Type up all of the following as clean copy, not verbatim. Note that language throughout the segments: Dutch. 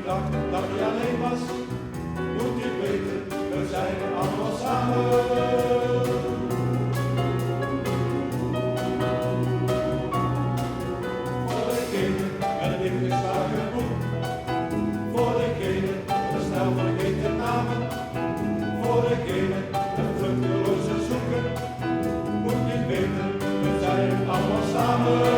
dacht dat hij alleen was, moet je weten, we zijn allemaal samen. Voor degene met een ingeslagen boek, voor degene met een snel vergeten namen, voor degene met vruchteloze zoeken, moet je weten, we zijn allemaal samen.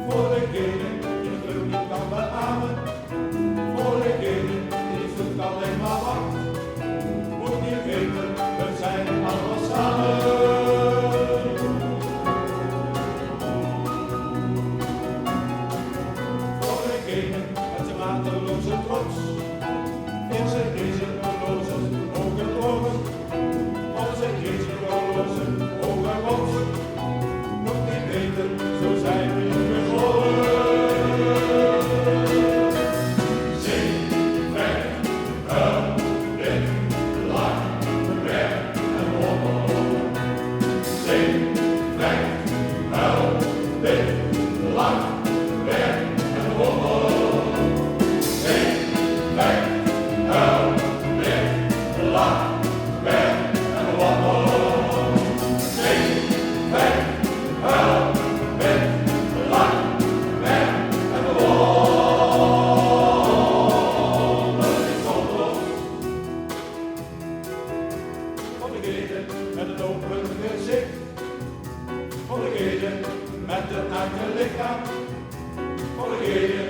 Voor degene die het geluk niet kan beamen, voor degene die het zoekt alleen maar wacht, moet je weten, we zijn allemaal samen. Voor degene met zijn mateloze trots, in zijn risicoloze ogen ogen, op zijn risicoloze ogen rots, moet je weten, zo zijn we. Met het open gezicht, voor degene met het naakte lichaam, voor degene